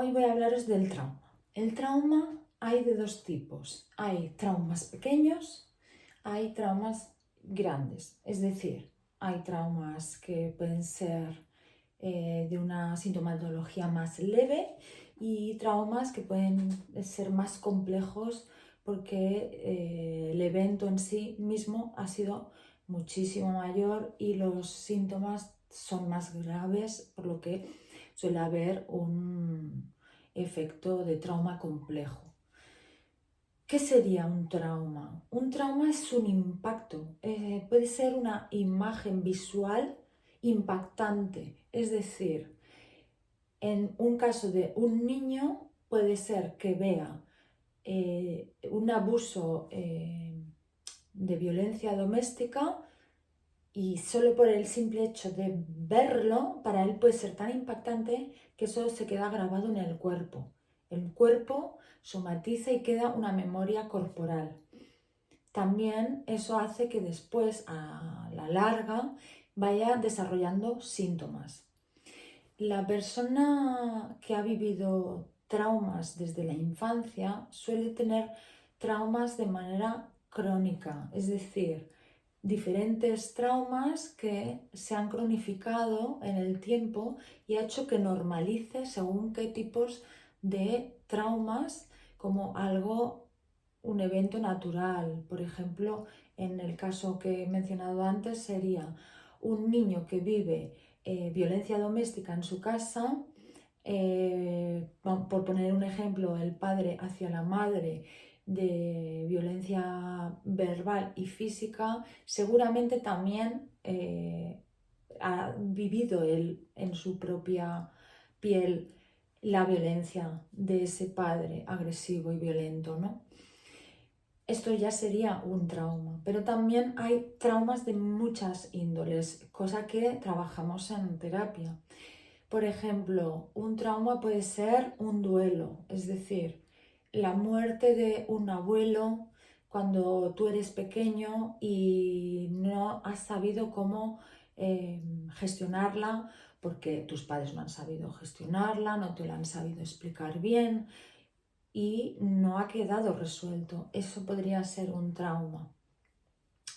Hoy voy a hablaros del trauma. El trauma hay de dos tipos. Hay traumas pequeños, hay traumas grandes. Es decir, hay traumas que pueden ser de una sintomatología más leve y traumas que pueden ser más complejos porque el evento en sí mismo ha sido muchísimo mayor y los síntomas son más graves, por lo que suele haber un efecto de trauma complejo. ¿Qué sería un trauma? Un trauma es un impacto, puede ser una imagen visual impactante, es decir, en un caso de un niño puede ser que vea un abuso de violencia doméstica y solo por el simple hecho de verlo, para él puede ser tan impactante que eso se queda grabado en el cuerpo. El cuerpo somatiza y queda una memoria corporal. También eso hace que después, a la larga, vaya desarrollando síntomas. La persona que ha vivido traumas desde la infancia suele tener traumas de manera crónica, es decir, diferentes traumas que se han cronificado en el tiempo y ha hecho que normalice según qué tipos de traumas como algo, un evento natural. Por ejemplo, en el caso que he mencionado antes sería un niño que vive violencia doméstica en su casa, por poner un ejemplo, el padre hacia la madre de violencia verbal y física, seguramente también ha vivido él en su propia piel la violencia de ese padre agresivo y violento, ¿no? Esto ya sería un trauma, pero también hay traumas de muchas índoles, cosa que trabajamos en terapia. Por ejemplo, un trauma puede ser un duelo, es decir, la muerte de un abuelo cuando tú eres pequeño y no has sabido cómo gestionarla porque tus padres no han sabido gestionarla, no te lo han sabido explicar bien y no ha quedado resuelto. Eso podría ser un trauma.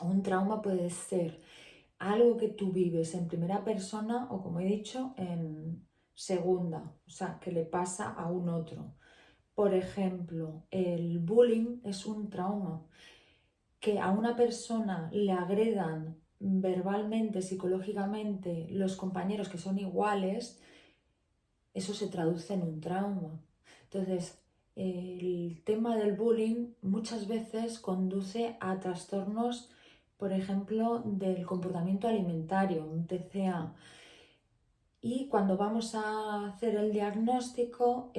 Un trauma puede ser algo que tú vives en primera persona o, como he dicho, en segunda, o sea, que le pasa a un otro. Por ejemplo, el bullying es un trauma. Que a una persona le agredan verbalmente, psicológicamente, los compañeros que son iguales, eso se traduce en un trauma. Entonces, el tema del bullying muchas veces conduce a trastornos, por ejemplo, del comportamiento alimentario, un TCA. Y cuando vamos a hacer el diagnóstico,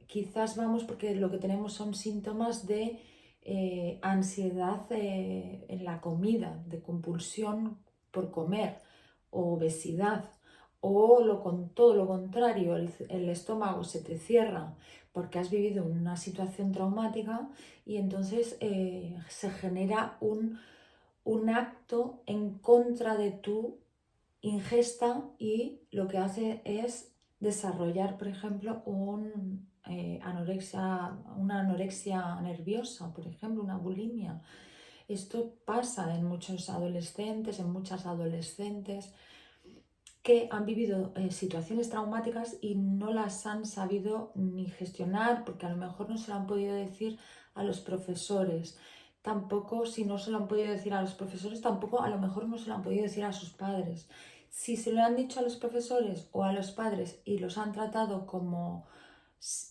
quizás vamos porque lo que tenemos son síntomas de ansiedad en la comida, de compulsión por comer, o obesidad, o todo lo contrario, el estómago se te cierra porque has vivido una situación traumática y entonces se genera un acto en contra de tu ingesta y lo que hace es desarrollar, por ejemplo, una anorexia nerviosa, por ejemplo, una bulimia. Esto pasa en muchos adolescentes, en muchas adolescentes que han vivido situaciones traumáticas y no las han sabido ni gestionar porque a lo mejor no se lo han podido decir a los profesores. Tampoco, si no se lo han podido decir a los profesores, tampoco a lo mejor no se lo han podido decir a sus padres. Si se lo han dicho a los profesores o a los padres y los han tratado como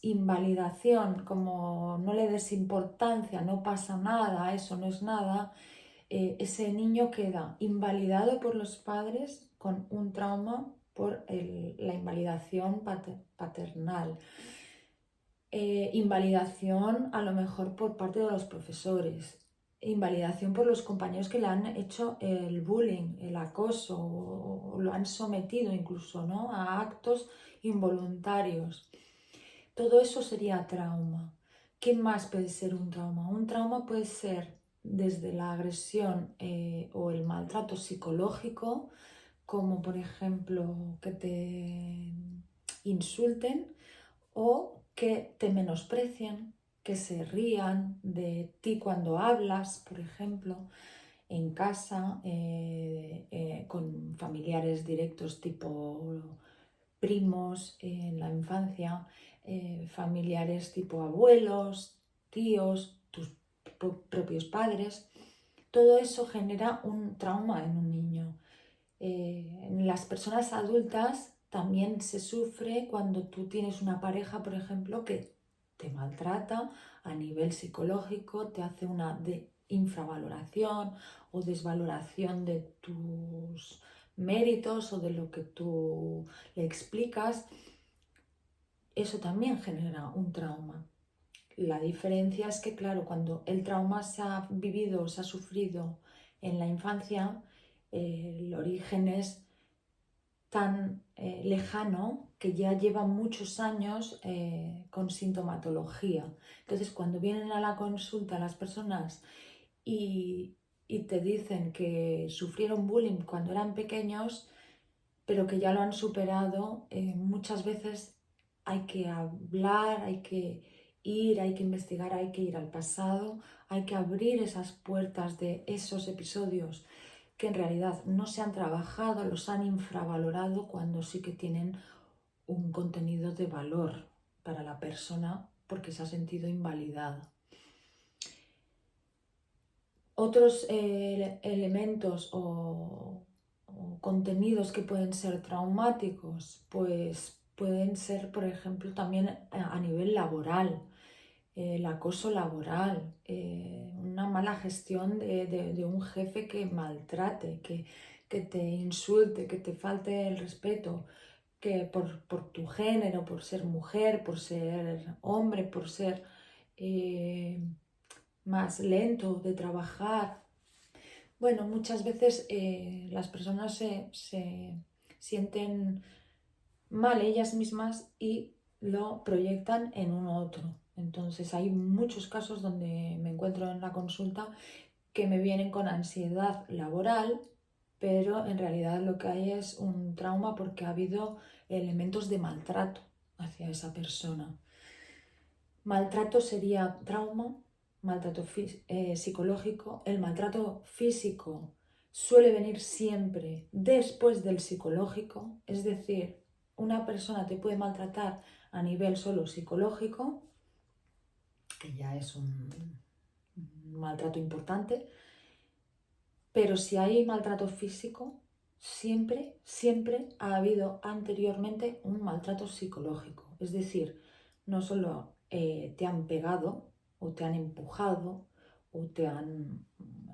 invalidación, como no le des importancia, no pasa nada, eso no es nada, ese niño queda invalidado por los padres con un trauma por la invalidación paternal. Invalidación a lo mejor por parte de los profesores, invalidación por los compañeros que le han hecho el bullying, el acoso, o lo han sometido incluso, ¿no?, a actos involuntarios. Todo eso sería trauma. ¿Qué más puede ser un trauma? Un trauma puede ser desde la agresión o el maltrato psicológico, como por ejemplo que te insulten, o que te menosprecien, que se rían de ti cuando hablas, por ejemplo, en casa, con familiares directos tipo primos en la infancia, familiares tipo abuelos, tíos, tus propios padres. Todo eso genera un trauma en un niño. En las personas adultas también se sufre cuando tú tienes una pareja, por ejemplo, que te maltrata a nivel psicológico, te hace una infravaloración o desvaloración de tus méritos o de lo que tú le explicas. Eso también genera un trauma. La diferencia es que, claro, cuando el trauma se ha vivido, se ha sufrido en la infancia, el origen es tan lejano que ya lleva muchos años con sintomatología. Entonces, cuando vienen a la consulta las personas y te dicen que sufrieron bullying cuando eran pequeños, pero que ya lo han superado, muchas veces hay que hablar, hay que ir, hay que investigar, hay que ir al pasado, hay que abrir esas puertas de esos episodios que en realidad no se han trabajado, los han infravalorado cuando sí que tienen un contenido de valor para la persona porque se ha sentido invalidada. Otros elementos o contenidos que pueden ser traumáticos, pues pueden ser, por ejemplo, también a nivel laboral, el acoso laboral, una mala gestión de un jefe que maltrate, que te insulte, que te falte el respeto, que por tu género, por ser mujer, por ser hombre, por ser más lento de trabajar. Bueno, muchas veces las personas se sienten mal ellas mismas y lo proyectan en un otro. Entonces hay muchos casos donde me encuentro en la consulta que me vienen con ansiedad laboral, pero en realidad lo que hay es un trauma porque ha habido elementos de maltrato hacia esa persona. Maltrato sería trauma, maltrato psicológico. El maltrato físico suele venir siempre después del psicológico, es decir, una persona te puede maltratar a nivel solo psicológico, que ya es un maltrato importante, pero si hay maltrato físico, siempre ha habido anteriormente un maltrato psicológico, es decir, no solo te han pegado o te han empujado o te han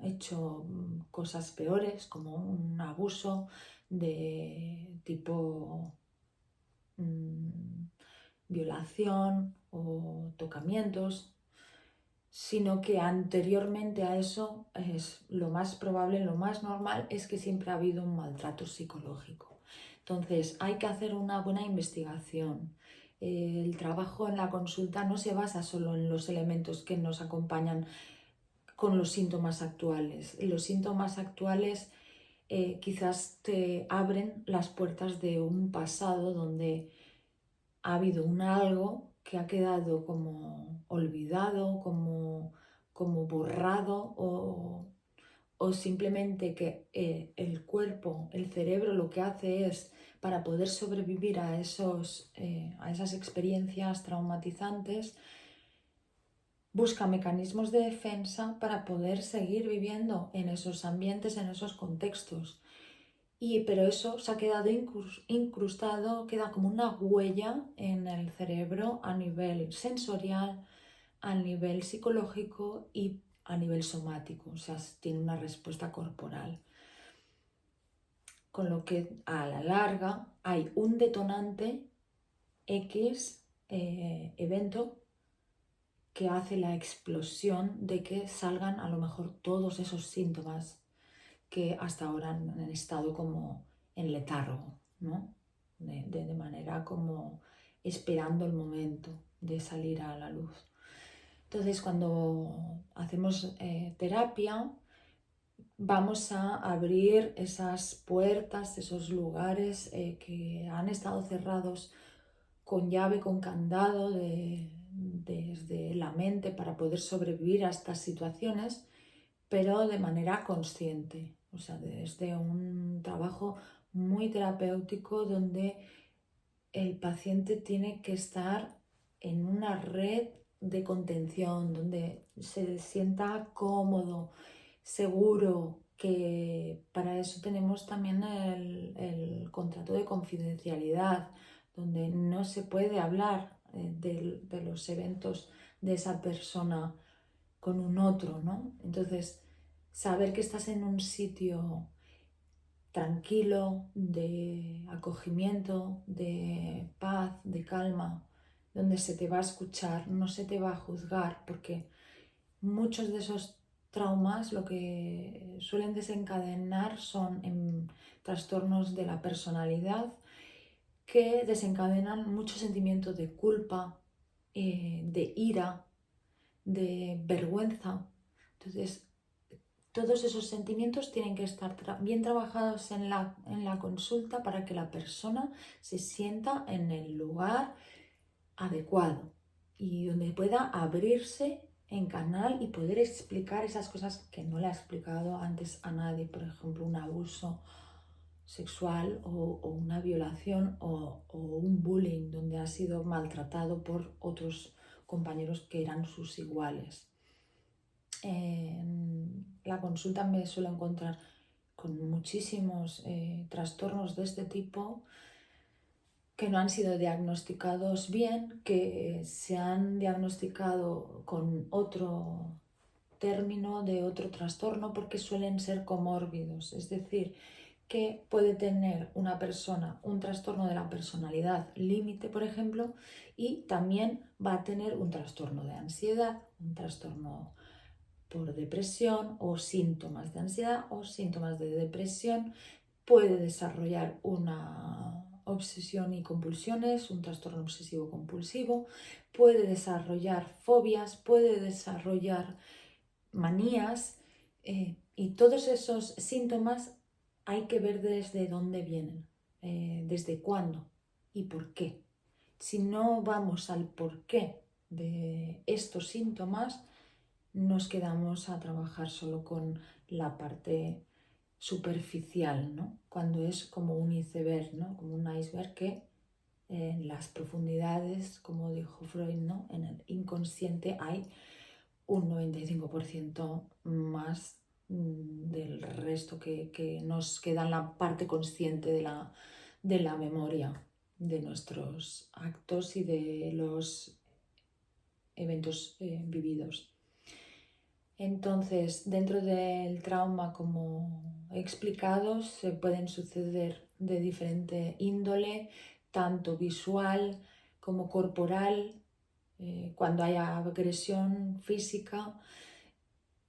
hecho cosas peores como un abuso de tipo violación o tocamientos, sino que anteriormente a eso es lo más probable, lo más normal es que siempre ha habido un maltrato psicológico. Entonces hay que hacer una buena investigación. El trabajo en la consulta no se basa solo en los elementos que nos acompañan con los síntomas actuales. Los síntomas actuales quizás te abren las puertas de un pasado donde ha habido un algo que ha quedado como olvidado, como borrado o simplemente que el cuerpo, el cerebro lo que hace es para poder sobrevivir a esas experiencias traumatizantes, busca mecanismos de defensa para poder seguir viviendo en esos ambientes, en esos contextos. Pero eso se ha quedado incrustado, queda como una huella en el cerebro a nivel sensorial, a nivel psicológico y a nivel somático, o sea, tiene una respuesta corporal. Con lo que a la larga hay un detonante X evento que hace la explosión de que salgan a lo mejor todos esos síntomas que hasta ahora han estado como en letargo, ¿no? De manera como esperando el momento de salir a la luz. Entonces, cuando hacemos terapia, vamos a abrir esas puertas, esos lugares que han estado cerrados con llave, con candado desde la mente para poder sobrevivir a estas situaciones, pero de manera consciente, o sea, desde un trabajo muy terapéutico donde el paciente tiene que estar en una red de contención, donde se sienta cómodo, seguro, que para eso tenemos también el contrato de confidencialidad, donde no se puede hablar de los eventos de esa persona con un otro, ¿no? Entonces, saber que estás en un sitio tranquilo, de acogimiento, de paz, de calma, donde se te va a escuchar, no se te va a juzgar, porque muchos de esos traumas lo que suelen desencadenar son trastornos de la personalidad que desencadenan muchos sentimientos de culpa, de ira, de vergüenza. Entonces, todos esos sentimientos tienen que estar bien trabajados en la consulta para que la persona se sienta en el lugar adecuado y donde pueda abrirse en canal y poder explicar esas cosas que no le ha explicado antes a nadie, por ejemplo, un abuso sexual o una violación o un bullying donde ha sido maltratado por otros compañeros que eran sus iguales. En la consulta me suelo encontrar con muchísimos trastornos de este tipo que no han sido diagnosticados bien, que se han diagnosticado con otro término de otro trastorno porque suelen ser comórbidos, es decir, que puede tener una persona un trastorno de la personalidad límite, por ejemplo, y también va a tener un trastorno de ansiedad, un trastorno por depresión o síntomas de ansiedad o síntomas de depresión, puede desarrollar una obsesión y compulsiones, un trastorno obsesivo compulsivo, puede desarrollar fobias, puede desarrollar manías y todos esos síntomas hay que ver desde dónde vienen, desde cuándo y por qué. Si no vamos al porqué de estos síntomas, nos quedamos a trabajar solo con la parte superficial, ¿no? Cuando es como un iceberg, ¿no? Como un iceberg que en las profundidades, como dijo Freud, ¿no? En el inconsciente hay un 95% más del resto que nos queda en la parte consciente de la memoria de nuestros actos y de los eventos vividos. Entonces, dentro del trauma, como he explicado, se pueden suceder de diferente índole, tanto visual como corporal, cuando haya agresión física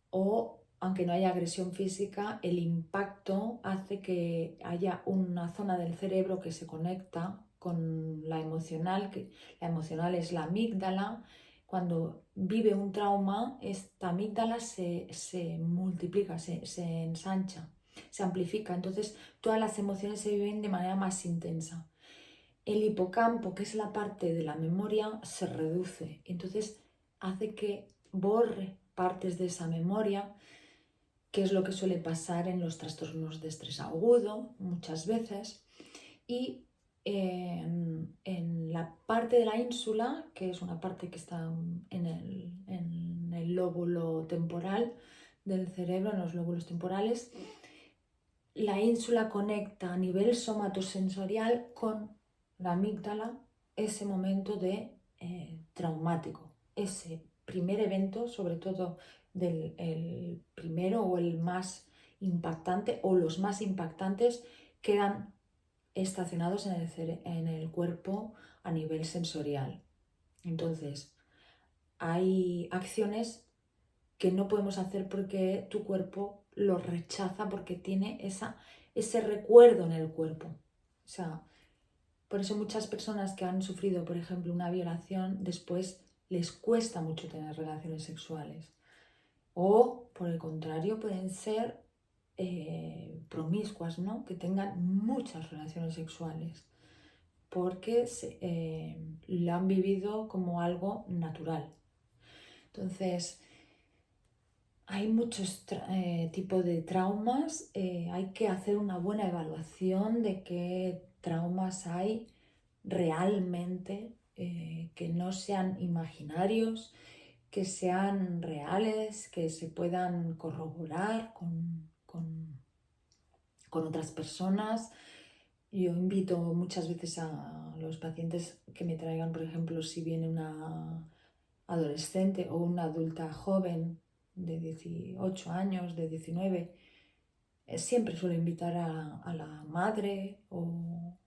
o, aunque no haya agresión física, el impacto hace que haya una zona del cerebro que se conecta con la emocional, que la emocional es la amígdala. Cuando vive un trauma, esta amígdala se multiplica, se ensancha, se amplifica. Entonces, todas las emociones se viven de manera más intensa. El hipocampo, que es la parte de la memoria, se reduce. Entonces, hace que borre partes de esa memoria, que es lo que suele pasar en los trastornos de estrés agudo muchas veces. Y en la parte de la ínsula, que es una parte que está en el lóbulo temporal del cerebro, en los lóbulos temporales, la ínsula conecta a nivel somatosensorial con la amígdala ese momento de traumático, ese primer evento, sobre todo el primero o el más impactante o los más impactantes, quedan estacionados en el cuerpo a nivel sensorial. Entonces, hay acciones que no podemos hacer porque tu cuerpo lo rechaza, porque tiene ese recuerdo en el cuerpo. O sea, por eso muchas personas que han sufrido, por ejemplo, una violación, después les cuesta mucho tener relaciones sexuales. O, por el contrario, pueden ser promiscuas, ¿no? Que tengan muchas relaciones sexuales. porque lo han vivido como algo natural. Entonces, hay muchos tipos de traumas, hay que hacer una buena evaluación de qué traumas hay realmente, que no sean imaginarios, que sean reales, que se puedan corroborar con otras personas. Yo invito muchas veces a los pacientes que me traigan, por ejemplo, si viene una adolescente o una adulta joven de 18 años, de 19, siempre suelo invitar a la madre o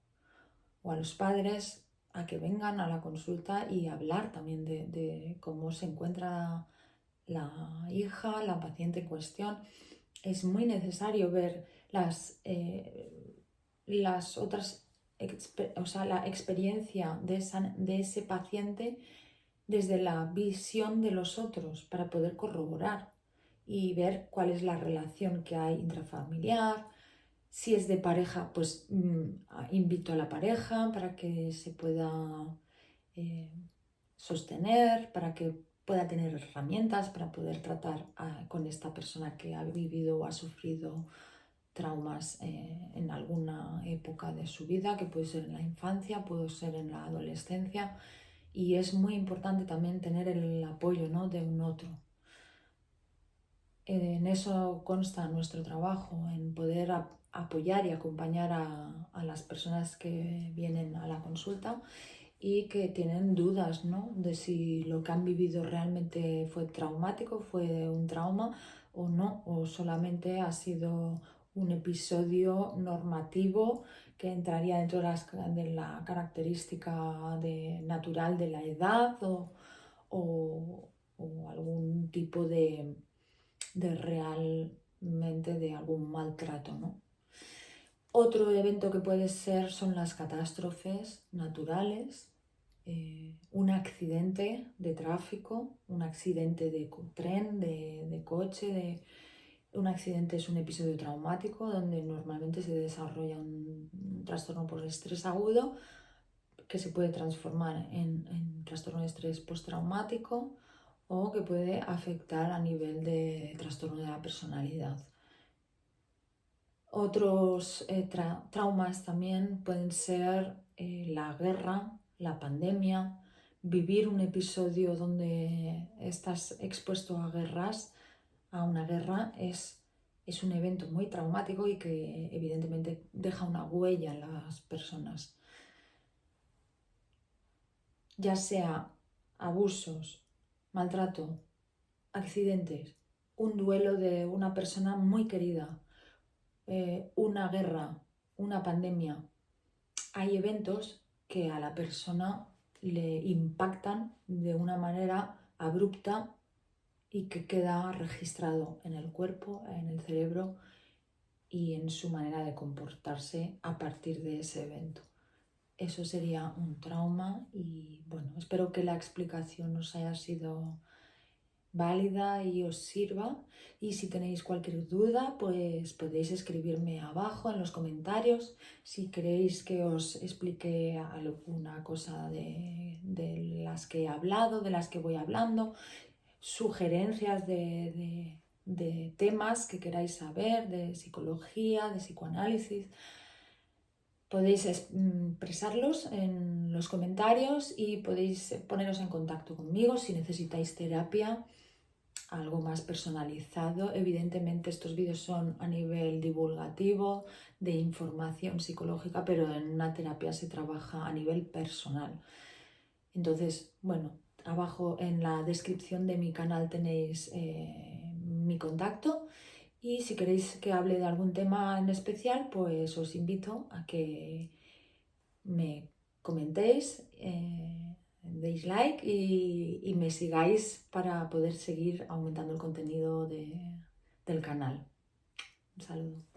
a los padres a que vengan a la consulta y hablar también de cómo se encuentra la hija, la paciente en cuestión. Es muy necesario ver las otras, la experiencia de ese paciente desde la visión de los otros para poder corroborar y ver cuál es la relación que hay intrafamiliar. Si es de pareja, pues invito a la pareja para que se pueda sostener, para que pueda tener herramientas para poder tratar con esta persona que ha vivido o ha sufrido traumas en alguna época de su vida, que puede ser en la infancia, puede ser en la adolescencia, y es muy importante también tener el apoyo, ¿no?, de un otro. En eso consta nuestro trabajo, en poder apoyar y acompañar a las personas que vienen a la consulta y que tienen dudas, ¿no?, de si lo que han vivido realmente fue traumático, fue un trauma o no, o solamente ha sido un episodio normativo que entraría dentro de la característica natural de la edad o algún tipo de realmente de algún maltrato, ¿no? Otro evento que puede ser son las catástrofes naturales, un accidente de tráfico, un accidente de tren, de coche, un accidente es un episodio traumático donde normalmente se desarrolla un trastorno por estrés agudo que se puede transformar en trastorno de estrés postraumático o que puede afectar a nivel de trastorno de la personalidad. Otros traumas también pueden ser la guerra, la pandemia, vivir un episodio donde estás expuesto a una guerra es un evento muy traumático y que evidentemente deja una huella en las personas. Ya sea abusos, maltrato, accidentes, un duelo de una persona muy querida, una guerra, una pandemia. Hay eventos que a la persona le impactan de una manera abrupta y que queda registrado en el cuerpo, en el cerebro y en su manera de comportarse a partir de ese evento. Eso sería un trauma y bueno, espero que la explicación os haya sido válida y os sirva, y si tenéis cualquier duda pues podéis escribirme abajo en los comentarios. Si queréis que os explique alguna cosa de las que he hablado, de las que voy hablando, sugerencias de temas que queráis saber, de psicología, de psicoanálisis, podéis expresarlos en los comentarios y podéis poneros en contacto conmigo si necesitáis terapia, algo más personalizado. Evidentemente estos vídeos son a nivel divulgativo, de información psicológica, pero en una terapia se trabaja a nivel personal. Entonces, bueno, abajo en la descripción de mi canal tenéis mi contacto. Y si queréis que hable de algún tema en especial, pues os invito a que me comentéis, deis like y me sigáis para poder seguir aumentando el contenido del canal. Un saludo.